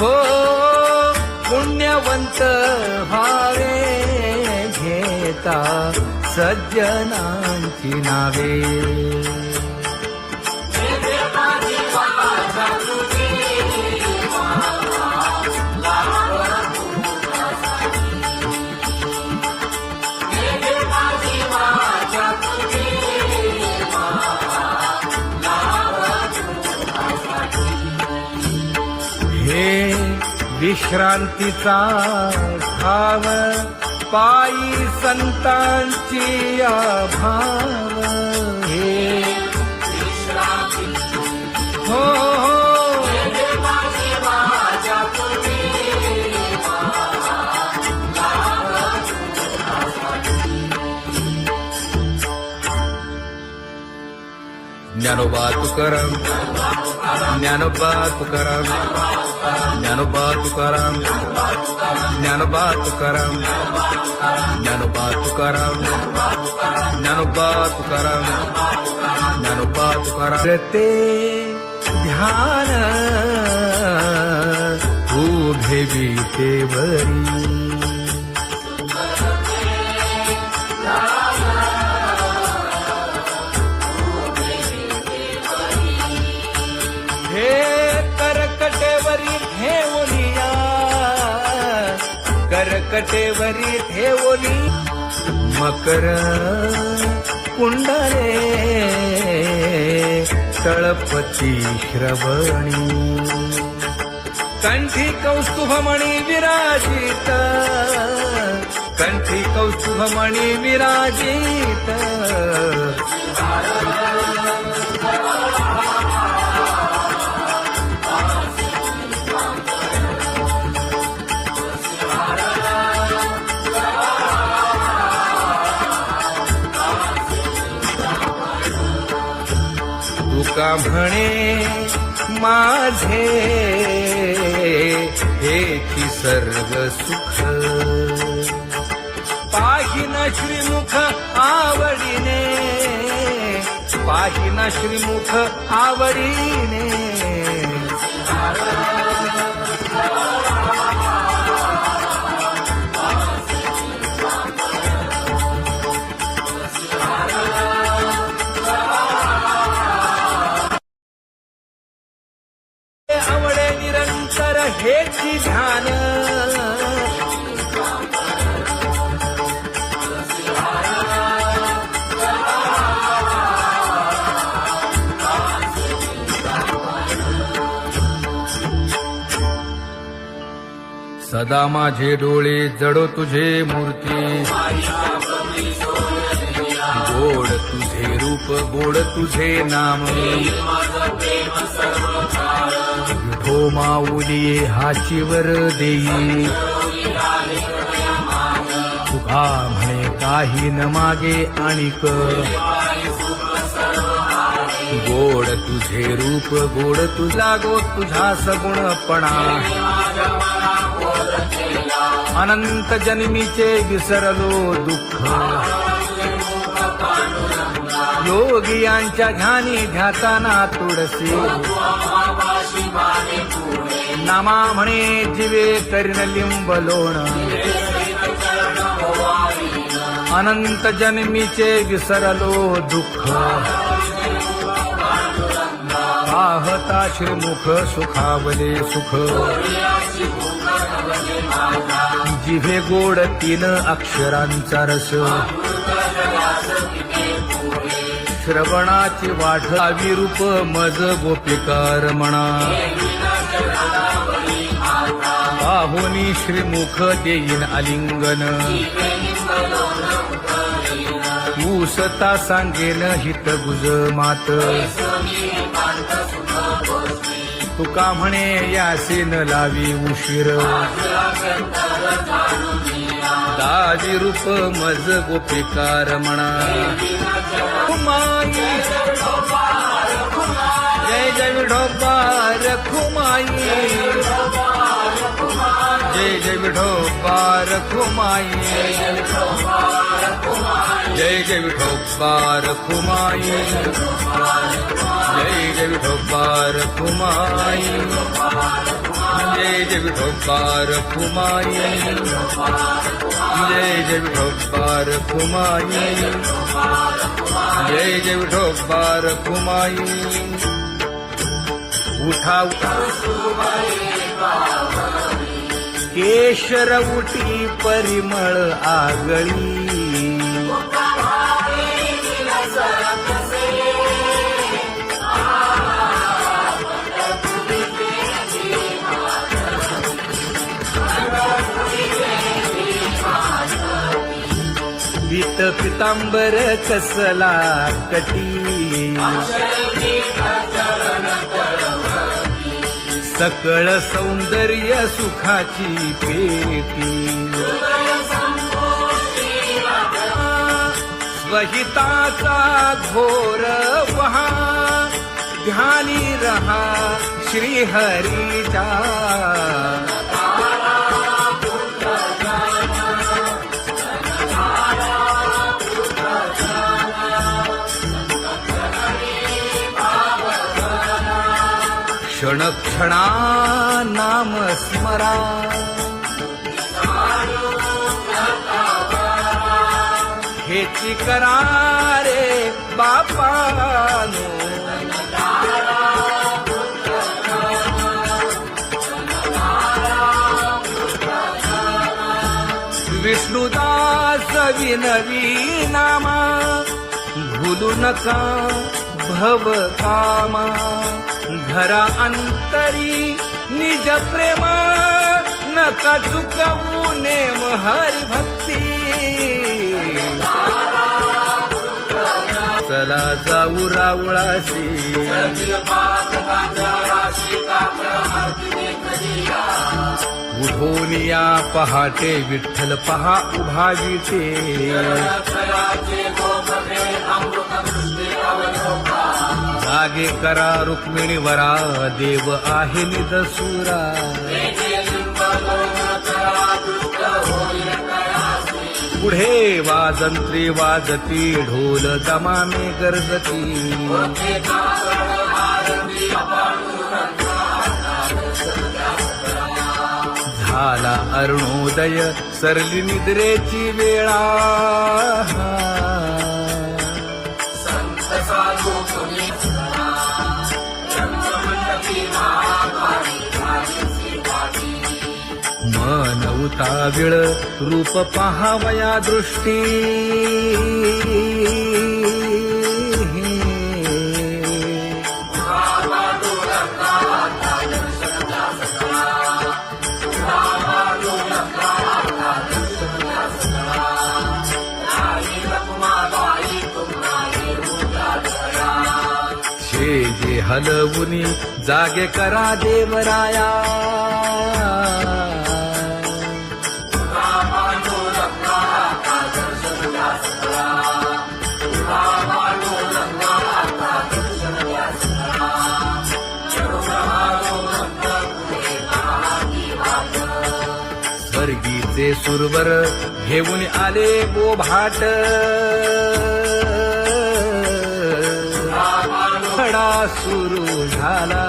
हो पुण्यवंत व्हावे घेता सज्जनांची नावे. हे विश्रांतीचा ठाव पायी संतांची भाव. हे हो ज्ञानोबा तुकाराम, ज्ञानोबा तुकाराम, ज्ञानोबा तुकाराम, ज्ञानोबा तुकाराम, ज्ञानोबा तुकाराम, ज्ञानोबा तुकाराम, ज्ञानोबा तुकाराम. ते ध्यान उभे विटेवरी करकटेवरी ठेवली मकर कुंडले तळपती श्रवणी. कंठी कौस्तुभमणी विराजित, कंठी कौस्तुभमणी विराजित. तुका म्हणे माझे हेची सर्व सुख. पाहिना श्रीमुख आवडीने, पाहिना श्रीमुख आवडीने. आवडे निरंतर हेची ध्यान. सदा माझे डोळे जडो तुझे मूर्ती. गोड तुझे रूप, गोड तुझे नाम. विठो माऊली हाचीवर देई. तुका म्हणे काही न मागे आणिक. गोड तुझे रूप, गोड तुझा गो तुझा सगुणपणा. अनंत जन्मीचे विसरलो दुःख. योगियांच्या ध्यानी ध्याताना तुळसी. नामा म्हणे जीवे करीन लिंबलोण. अनंत जन्मीचे विसरलो दुःख. पाहता श्रीमुख सुखावले सुख. जिभे गोड 3 अक्षरांचा रस. श्रवणाची वाढ विरूप मज गोपिकार म्हणा. पाहुनी श्रीमुख देईन आलिंगन. ऊसता सांगेन हित गुज मात. तुका म्हणे यासे न लावी उशीर. दावी रूप मज गोपिकार म्हणा. खुमाई जय जय विठोबा रखुमाई. जय जय विठोबा रखुमाई. जय जय विठोबा रखुमाई. जय जय विठोबा रखुमाई. जय जय विठोबार कुमाई, जय जय विठोबार कुमाई, जय जय विठोबार कुमाई. उठा केशर उठी परिमळ आगळी, पीत पितांबर कसला कटी, सकळ सौंदर्य सुखाची पेटी. स्वहिताचा घोर वहा, ध्यानी रहा श्रीहरीचा. क्षणक्षणा नाम स्मरा, हेची करा रे बापानो. विष्णुदास विनवी नामा, भूलू नका भव कामा. घरा अंतरी निज प्रेम, नका चुकवू नेम हरी भक्ती. चला जाऊ रावळाशी, उठून या पहाटे विठ्ठल पहा उभा विटे. जागे करा रुक्मिणी वरा, देव आहे निदसुरा. पुढे वाजंत्री वाजती, ढोल दमामे गरजती. झाला अरुणोदय, सरली निद्रेची वेळा. मन उताविळ रूप पहावया दृष्टी. जे हलवुनी जागे करा देवराया. स्वर्गीचे सुरवर घेऊन आले बोभाट. खडा सुरू झाला,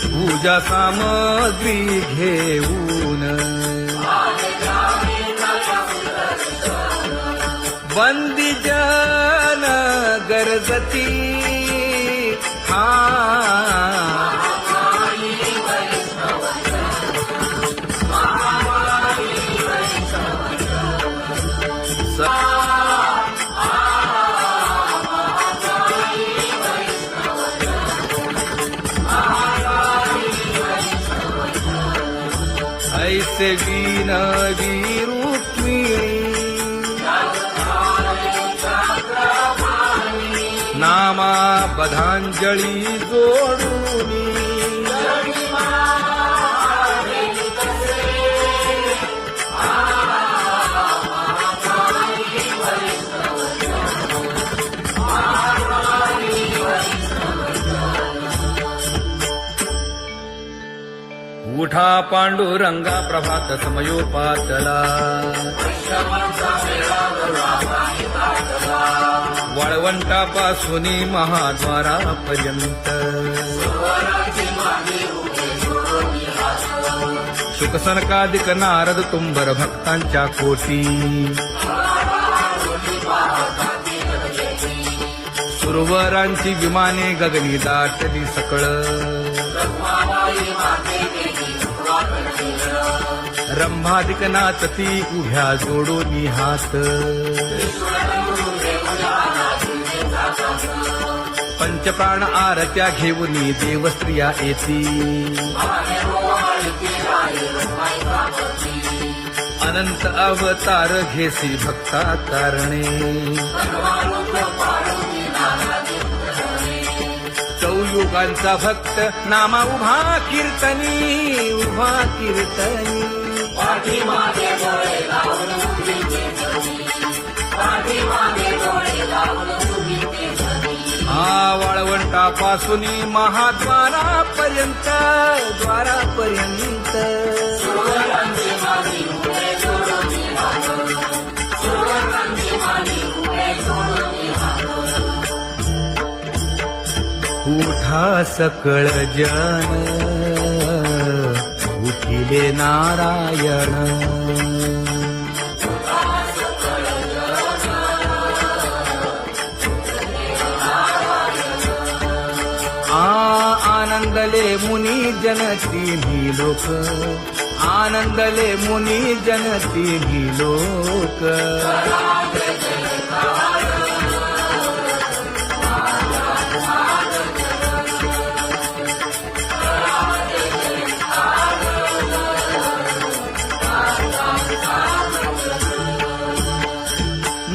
पूजा सामग्री घेऊन. बंदी जन गरजती, ऐसे विनवी रुक्मिणी, नामा बधांजळी जोडूनी. मोठा पांडुरंगा प्रभात समयोपातला वाळवंटापासून महाद्वारापर्यंत शुकसनकादिक नारद तुंबर भक्तांच्या कोटी सुरवरांची विमाने गगनी दाटली सकळ रंभादिक नाचती उभ्या जोडोनी हात पंचप्राण आरत्या घेऊनी देवस्त्रिया येती अनंत अवतार घेसी भक्ता तारणे चौयुगांचा भक्त नामा उभा कीर्तनी वाळवंटापासून महाद्वारापर्यंत उठा सकळ जन उठिले नारायण आनंदले मुनी जन तिन्ही लोक आनंदले मुनी जन तिन्ही लोक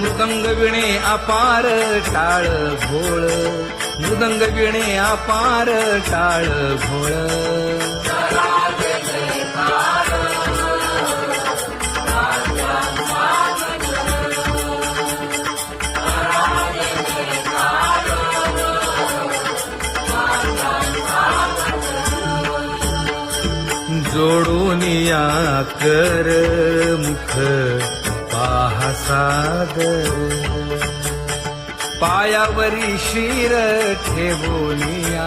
मृदंग विणे अपार टाळ भोळ मृदंग विणे अपार टाळ भोळ जोडून या कर मुख पाहा सादर पायावरी शिर ठेवोनिया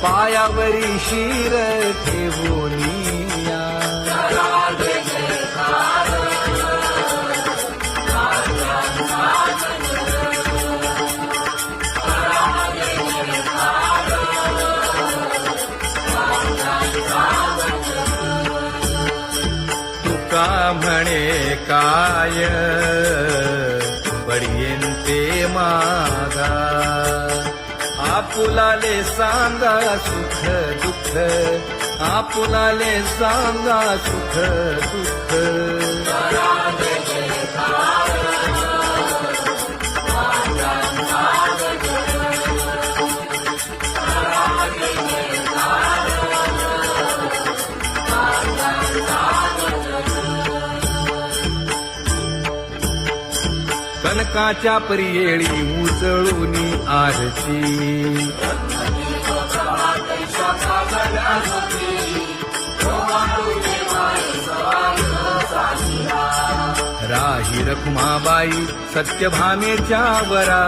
पायावरी शिर ठेवोनिया तुका म्हणे काय बडियेंते मागा आपुलाले सांगा सुख दुःख आपुलाले सांगा सुख दुःख कनकाच्या परियेळी उजळूनी आरती राही रखुमाबाई सत्यभामेच्या वरा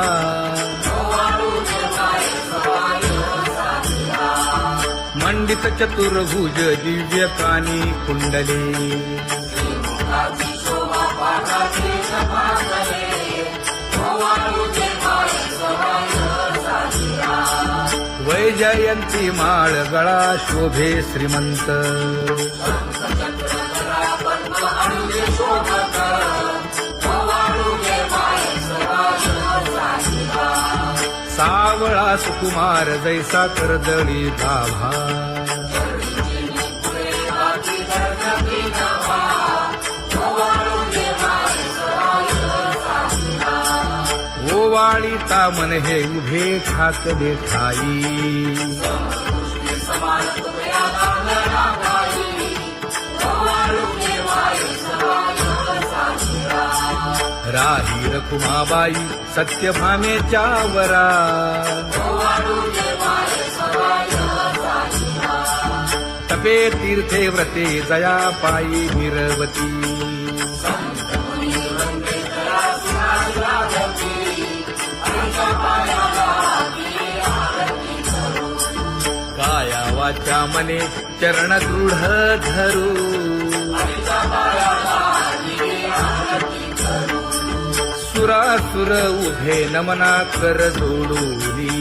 मंडित चतुर्भुज दिव्य कानी कुंडले वैजयंती माळ गळा शोभे श्रीमंत सावळा सुकुमार जैसा कर्दळी गाभा ओवाळीता मन हे उभे ठाकले ठाई राही रखुमाबाई सत्यभामेच्या वरा जपे तीर्थे व्रते जया पायी निरवती काया वाचा मने चरण दृढ धरू सुरासुर उभे नमना कर जोडूनी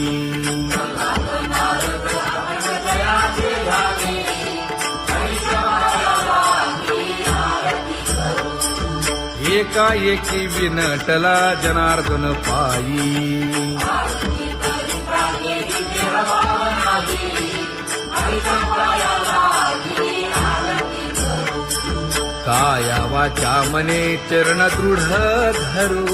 एकाएकी विनटला जनार्दन पायी काया वाचा मने चरण दृढ धरू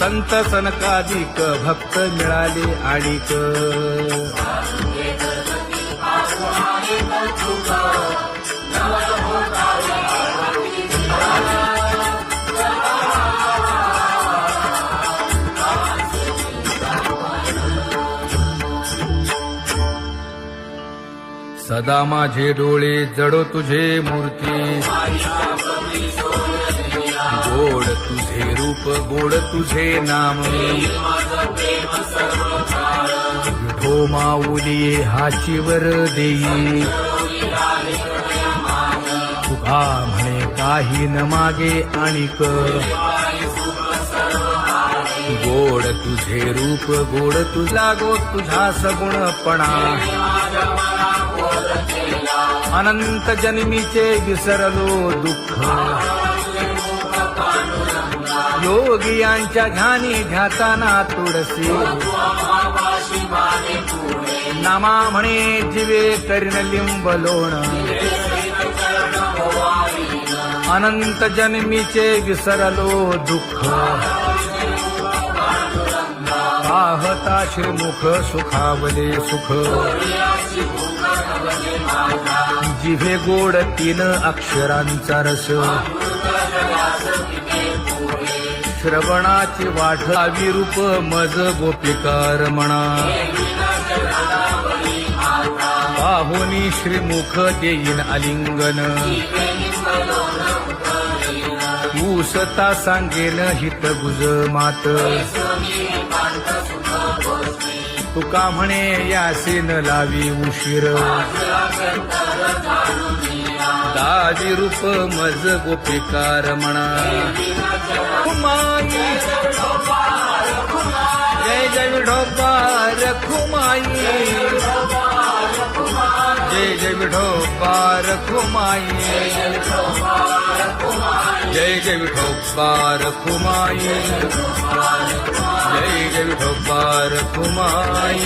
संत सनकादिक भक्त मिळाले आणिक सदा माझे डोळे जडो तुझे मूर्ती गोड तुझे रूप गोड तुझे नाम विठो माऊली हाचीवर देई तुका म्हणे काही न मागे आणिक गोड तुझे रूप गोड तुझा गो तुझा सगुणपणा अनंत जन्मीचे विसरलो दुःख योगियांच्या ध्यानी ध्याताना तुळसी नामा म्हणे जीवे करीन लिंबलोण अनंत जन्मीचे विसरलो दुःख पाहता श्रीमुख सुखावले सुख जिभे गोड तीन अक्षरांचा रस श्रवणाची वाट विरूप मज गोपिकार म्हणा पाहुनी श्रीमुख देईन आलिंगन ऊसता सांगेन हित गुज मात तुका म्हणे यासीन लावी उशीर दाजी रूप मज गोपिकार म्हणा खुमाई जय जय विठोबा रखुमाई जय जय विठोबा रखुमाई जय जय विठोबा रखुमाई जय जय विठोबा रखुमाई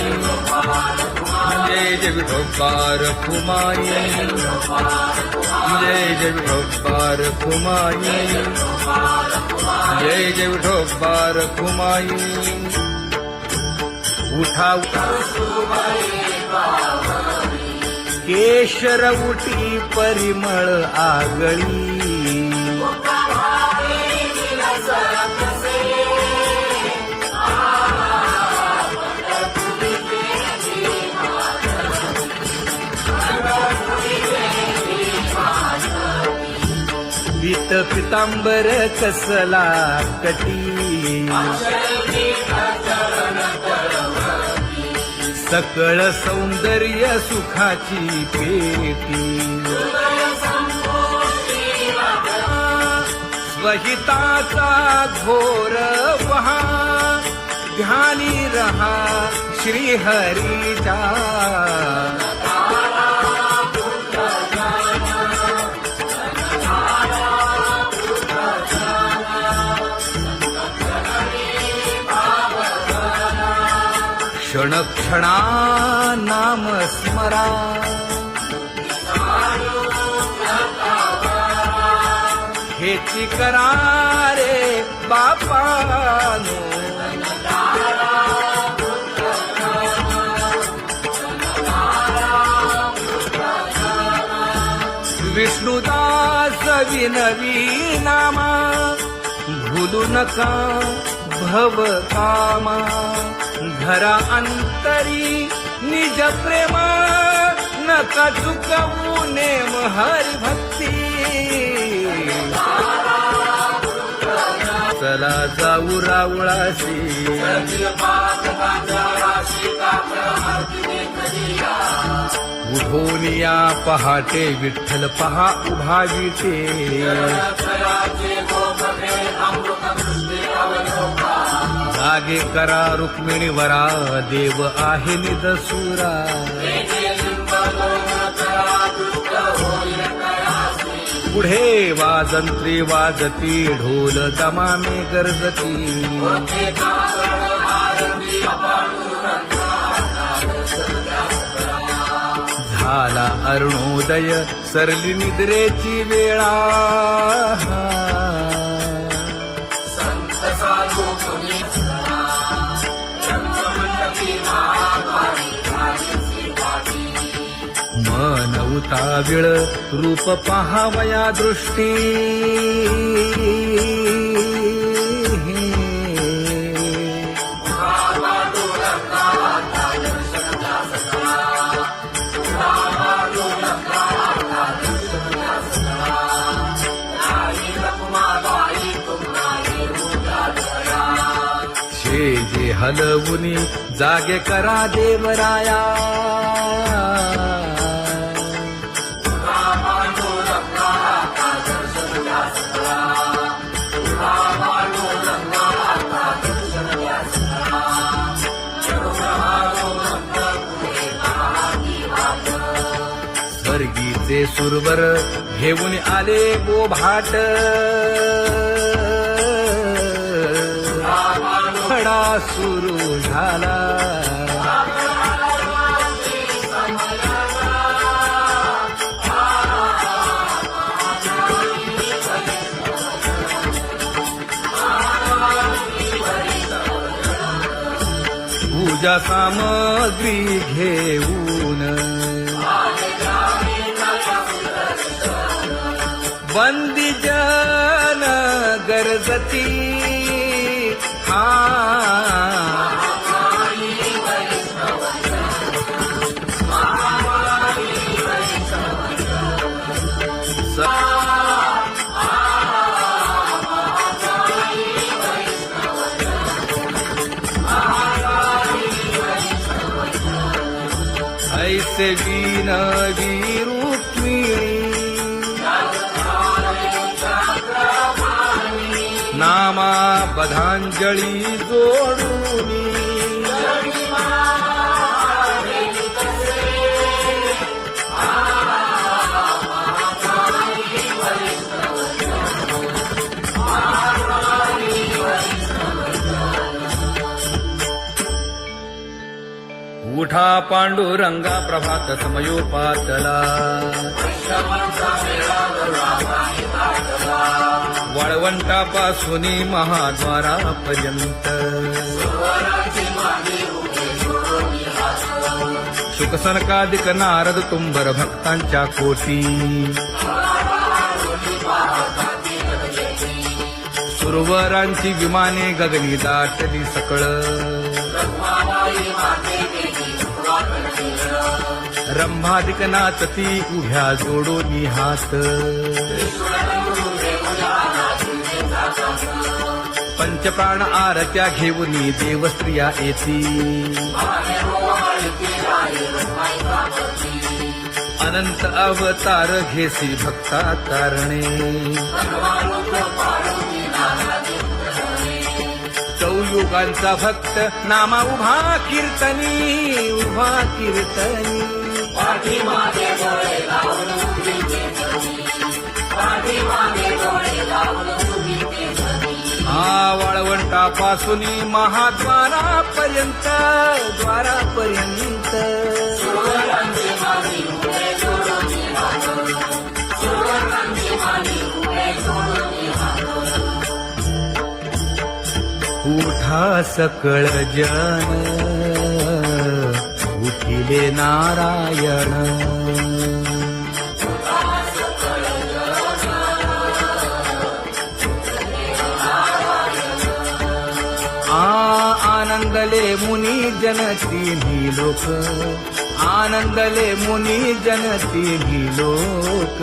जय जय विठोबा रखुमाई जय जय विठोबा रखुमाई जय जय विठोबा रखुमाई उठा केशर उटी परिमळ आगळी पीत पितांबर कसला कटी सकळ सौंदर्य सुखाची पेटी स्वहिताचा घोर वहा ध्यानी रहा श्रीहरीचा क्षण क्षणा नाम स्मरा हेची करा रे बापानो विष्णुदास विनवी नामा भूलू नका भव कामा घरा अंतरी निज प्रेम नका चुकवू नेम हरी भक्ती चला जाऊ रावळाशी उठून या पहाटे विठ्ठल पहा उभा विटे जागे करा रुक्मिणी वरा देव आहे निदसुरा पुढे वाजंत्री वाजती ढोल दमामे गरजती झाला अरुणोदय सरली निद्रेची वेळा मन उताविळ रूप पहावया दृष्टी शेजे हलवुनी जागे करा देवराया स्वर्गीचे सुरवर घेऊन आले गोभाट खडा सुरू झाला पूजा सामग्री घेऊन बंदी जन गरजती ऐसे विनवी रुक्मिणी नामा बधांजळी जोडूनी उठा पांडुरंगा प्रभात समयोपातला वाळवंटापासून महाद्वारापर्यंत शुकसनकादिक नारद तुंबर भक्तांच्या कोटी सुरवरांची विमाने गगनी दाटली सकळ रंभादिक नाचती उभ्या जोडोनी हात पंचप्राण आरत्या घेऊनी देवस्त्रिया येती अनंत अवतार घेसी भक्ता तारणे चौयुगांचा भक्त नामा उभा कीर्तनी उभा कीर्तनी वाळवंटापासून महाद्वारापर्यंत द्वारापर्यंत उठा सकळ जन उठिले नारायण आनंदले मुनी जनती लोक आनंदले मुनी जनती लोक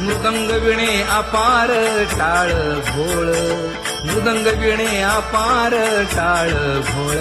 मृदंग विणे अपार टाळ भोळ मृदंग विणे अपार टाळ भोळ